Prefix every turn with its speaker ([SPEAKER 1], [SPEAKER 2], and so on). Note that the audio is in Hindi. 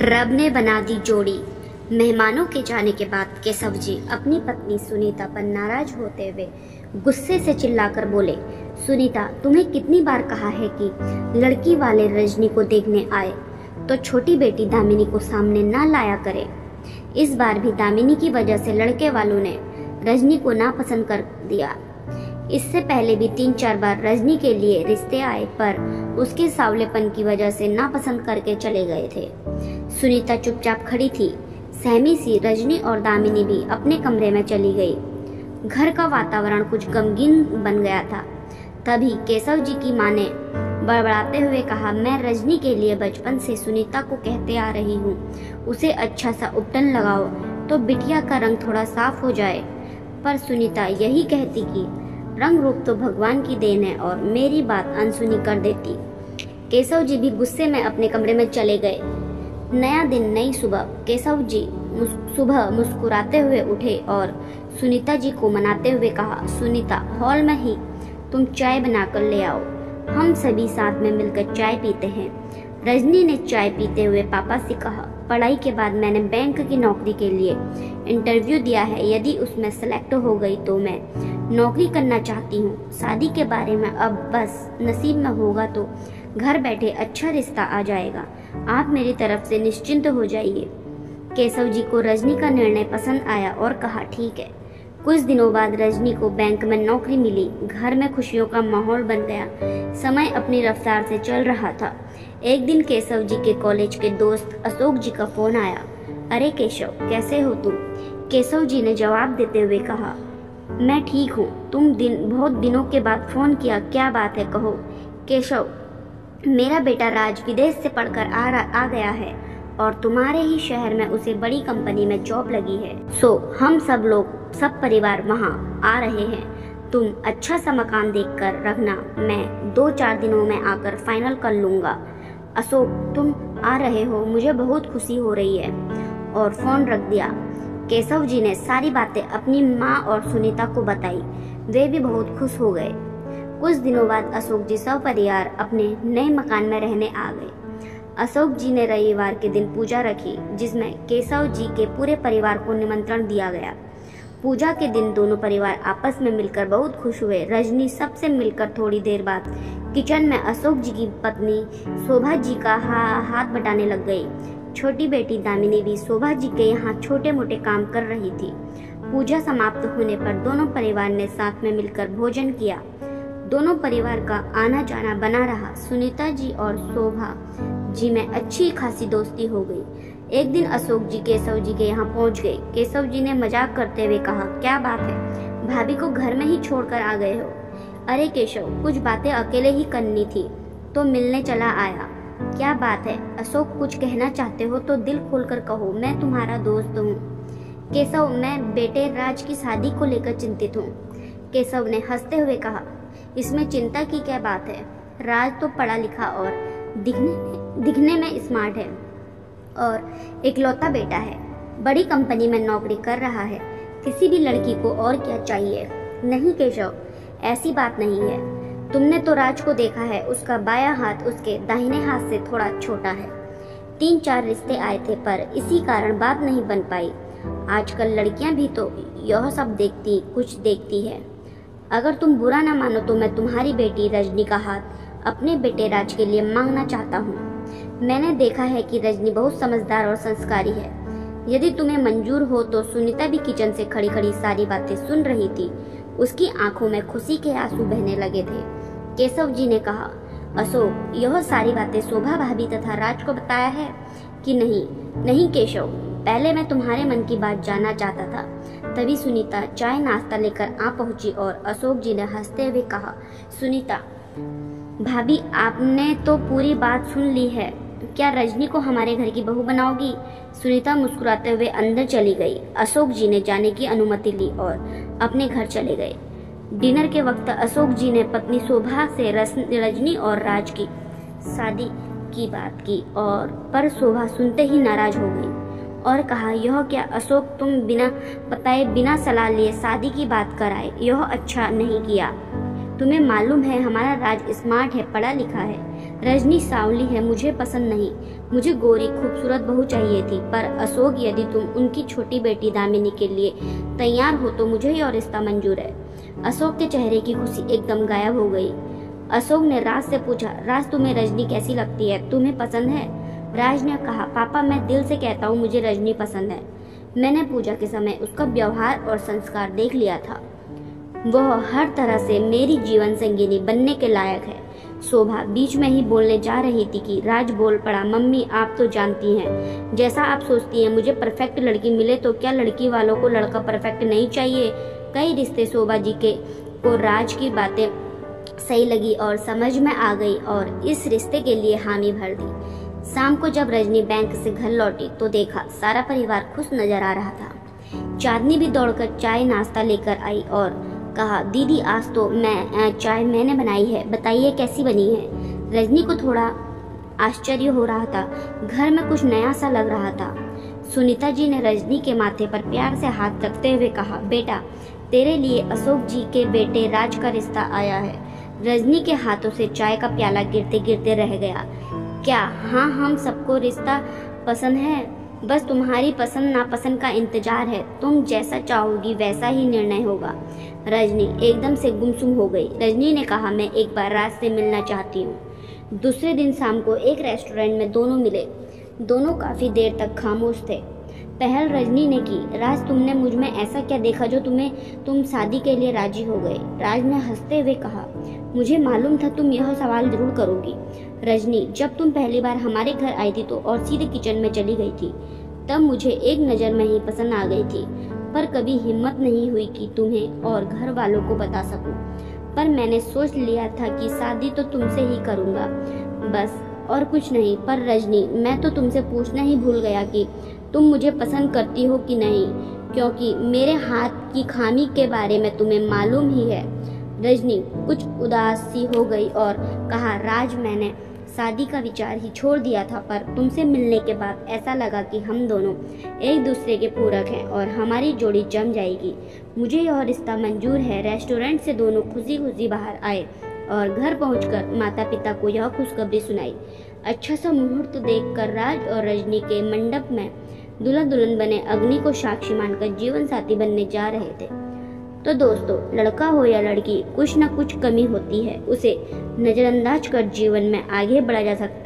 [SPEAKER 1] रब ने बना दी जोड़ी। मेहमानों के जाने के बाद केशव जी अपनी पत्नी सुनीता पर नाराज होते हुए गुस्से से चिल्लाकर बोले, सुनीता, तुम्हें कितनी बार कहा है कि लड़की वाले रजनी को देखने आए तो छोटी बेटी दामिनी को सामने ना लाया करे। इस बार भी दामिनी की वजह से लड़के वालों ने रजनी को नापसंद कर दिया। इससे पहले भी 3-4 बार रजनी के लिए रिश्ते आए पर उसके सावलेपन की वजह से नापसंद करके चले गए थे। सुनीता चुपचाप खड़ी थी। सहमी सी रजनी और दामिनी भी अपने कमरे में चली गई। घर का वातावरण कुछ गमगीन बन गया था। तभी केशव जी की माँ ने बड़बड़ाते हुए कहा, मैं रजनी के लिए बचपन से सुनीता को कहते आ रही हूँ, उसे अच्छा सा उपटन लगाओ तो बिटिया का रंग थोड़ा साफ हो जाए। पर सुनीता यही कहती कि रंग रूप तो भगवान की देन है और मेरी बात अनसुनी कर देती। केशव जी भी गुस्से में अपने कमरे में चले गए। नया दिन, नई सुबह। केशव जी सुबह मुस्कुराते हुए उठे और सुनीता जी को मनाते हुए कहा, सुनीता, हॉल में ही तुम चाय बनाकर ले आओ, हम सभी साथ में मिलकर चाय पीते हैं। रजनी ने चाय पीते हुए पापा से कहा, पढ़ाई के बाद मैंने बैंक की नौकरी के लिए इंटरव्यू दिया है, यदि उसमें सेलेक्ट हो गई तो मैं नौकरी करना चाहती हूँ। शादी के बारे में अब बस नसीब में होगा तो घर बैठे अच्छा रिश्ता आ जाएगा। आप मेरी तरफ से निश्चिंत हो जाइए। केशव जी को रजनी का निर्णय पसंद आया और कहा, ठीक है। कुछ दिनों बाद रजनी को बैंक में नौकरी मिली। घर में खुशियों का माहौल बन गया। समय अपनी रफ्तार से चल रहा था। एक दिन केशव जी के कॉलेज के दोस्त अशोक जी का फोन आया। अरे केशव, कैसे हो तुम? केशव जी ने जवाब देते हुए कहा, मैं ठीक हूँ। बहुत दिनों के बाद फोन किया, क्या बात है, कहो। केशव, मेरा बेटा राज विदेश से पढ़कर आ गया है और तुम्हारे ही शहर में उसे बड़ी कंपनी में जॉब लगी है। हम सब परिवार वहाँ आ रहे हैं। तुम अच्छा सा मकान देखकर रखना, मैं 2-4 दिनों में आकर फाइनल कर लूँगा। अशोक, तुम आ रहे हो, मुझे बहुत खुशी हो रही है। और फोन रख दिया। केशव जी ने सारी बातें अपनी माँ और सुनीता को बताई। वे भी बहुत खुश हो गए। कुछ दिनों बाद अशोक जी सपरिवार अपने नए मकान में रहने आ गए। अशोक जी ने रविवार के दिन पूजा रखी, जिसमें केशव जी के पूरे परिवार को निमंत्रण दिया गया। पूजा के दिन दोनों परिवार आपस में मिलकर बहुत खुश हुए। रजनी सबसे मिलकर थोड़ी देर बाद किचन में अशोक जी की पत्नी शोभा जी का हाथ बटाने लग गई। छोटी बेटी दामिनी भी शोभा जी के यहाँ छोटे मोटे काम कर रही थी। पूजा समाप्त होने पर दोनों परिवार ने साथ में मिलकर भोजन किया। दोनों परिवार का आना जाना बना रहा। सुनीता जी और शोभा जी में अच्छी खासी दोस्ती हो गई। एक दिन अशोक जी केशव जी के यहाँ पहुँच गए। केशव जी ने मजाक करते हुए कहा, क्या बात है, भाभी को घर में ही छोड़कर आ गए हो? अरे केशव, कुछ बातें अकेले ही करनी थी तो मिलने चला आया। क्या बात है अशोक, कुछ कहना चाहते हो तो दिल खोलकर कहो, मैं तुम्हारा दोस्त हूँ। केशव, मैं बेटे राज की शादी को लेकर चिंतित हूँ। केशव ने हंसते हुए कहा, इसमें चिंता की क्या बात है? राज तो पढ़ा लिखा और दिखने में स्मार्ट है और इकलौता बेटा है। बड़ी कंपनी में नौकरी कर रहा है। किसी भी लड़की को और क्या चाहिए? नहीं केशव, ऐसी बात नहीं है। तुमने तो राज को देखा है, उसका बायां हाथ उसके दाहिने हाथ से थोड़ा छोटा है। 3-4 रिश्ते आए थे पर इसी कारण बात नहीं बन पाई। आजकल लड़कियां भी तो यह सब कुछ देखती है। अगर तुम बुरा ना मानो तो मैं तुम्हारी बेटी रजनी का हाथ अपने बेटे राज के लिए मांगना चाहता हूँ। मैंने देखा है कि रजनी बहुत समझदार और संस्कारी है। यदि तुम्हें मंजूर हो तो। सुनीता भी किचन से खड़ी खड़ी सारी बातें सुन रही थी। उसकी आंखों में खुशी के आंसू बहने लगे थे। केशव जी ने कहा, अशोक, यह सारी बातें शोभा भाभी तथा राज को बताया है कि नहीं? नहीं केशव, पहले मैं तुम्हारे मन की बात जानना चाहता था। तभी सुनीता चाय नाश्ता लेकर आ पहुंची और अशोक जी ने हंसते हुए कहा, सुनीता भाभी, आपने तो पूरी बात सुन ली है। क्या रजनी को हमारे घर की बहू बनाओगी? सुनीता मुस्कुराते हुए अंदर चली गई। अशोक जी ने जाने की अनुमति ली और अपने घर चले गए। डिनर के वक्त अशोक जी ने पत्नी शोभा से रजनी और राज की शादी की बात की पर शोभा सुनते ही नाराज हो गई और कहा, यह क्या अशोक, तुम बिना बताए बिना सलाह लिए शादी की बात कराए, यह अच्छा नहीं किया। तुम्हें मालूम है हमारा राज स्मार्ट है, पढ़ा लिखा है। रजनी सांवली है, मुझे पसंद नहीं। मुझे गोरी खूबसूरत बहू चाहिए थी, पर अशोक यदि तुम उनकी छोटी बेटी दामिनी के लिए तैयार हो तो मुझे यह रिश्ता मंजूर है। अशोक के चेहरे की खुशी एकदम गायब हो गई। अशोक ने राज से पूछा, राज तुम्हें रजनी कैसी लगती है, तुम्हें पसंद है? राज ने कहा, पापा मैं दिल से कहता हूँ मुझे रजनी पसंद है। मैंने पूजा के समय उसका व्यवहार और संस्कार देख लिया था। वह हर तरह से मेरी जीवन संगिनी बनने के लायक है। शोभा बीच में ही बोलने जा रही थी कि राज बोल पड़ा, मम्मी आप तो जानती हैं, जैसा आप सोचती हैं मुझे परफेक्ट लड़की मिले तो क्या लड़की वालों को लड़का परफेक्ट नहीं चाहिए? कई रिश्ते शोभा जी के को राज की बातें सही लगी और समझ में आ गई और इस रिश्ते के लिए हामी भर दी। शाम को जब रजनी बैंक से घर लौटी तो देखा सारा परिवार खुश नजर आ रहा था। चांदनी भी दौड़कर चाय नाश्ता लेकर आई और कहा, दीदी आज तो चाय मैंने बनाई है, बताइए कैसी बनी है? रजनी को थोड़ा आश्चर्य हो रहा था, घर में कुछ नया सा लग रहा था। सुनीता जी ने रजनी के माथे पर प्यार से हाथ रखते हुए कहा, बेटा तेरे लिए अशोक जी के बेटे राज का रिश्ता आया है। रजनी के हाथों से चाय का प्याला गिरते गिरते रह गया। क्या? हाँ, हम सबको रिश्ता पसंद है, बस तुम्हारी पसंद नापसंद का इंतजार है। तुम जैसा चाहोगी वैसा ही निर्णय होगा। रजनी एकदम से गुमसुम हो गई। रजनी ने कहा, मैं एक बार राज से मिलना चाहती हूँ। दूसरे दिन शाम को एक रेस्टोरेंट में दोनों मिले। दोनों काफी देर तक खामोश थे। पहल रजनी ने की, राज तुमने मुझ में ऐसा क्या देखा जो तुम शादी के लिए राजी हो गए? राज ने हंसते हुए कहा, मुझे मालूम था तुम यह सवाल जरूर करोगी। रजनी, जब तुम पहली बार हमारे घर आई थी तो और सीधे किचन में चली गई थी, तब मुझे एक नज़र में ही पसंद आ गई थी, पर कभी हिम्मत नहीं हुई कि तुम्हें और घर वालों को बता सकूं। पर मैंने सोच लिया था कि शादी तो तुमसे ही करूंगा, बस और कुछ नहीं। पर रजनी, मैं तो तुमसे पूछना ही भूल गया कि तुम मुझे पसंद करती हो कि नहीं, क्योंकि मेरे हाथ की खामी के बारे में तुम्हें मालूम ही है। रजनी कुछ उदास सी हो गई और कहा, राज मैंने शादी का विचार ही छोड़ दिया था, पर तुमसे मिलने के बाद ऐसा लगा कि हम दोनों एक दूसरे के पूरक हैं और हमारी जोड़ी जम जाएगी। मुझे यह रिश्ता मंजूर है। रेस्टोरेंट से दोनों खुशी खुशी बाहर आए और घर पहुंचकर माता पिता को यह खुशखबरी सुनाई। अच्छा सा मुहूर्त देखकर राज और रजनी के मंडप में दूल्हा दुल्हन बने अग्नि को साक्षी मानकर जीवन साथी बनने जा रहे थे। तो दोस्तों, लड़का हो या लड़की, कुछ न कुछ कमी होती है, उसे नजरअंदाज कर जीवन में आगे बढ़ा जा सकता है।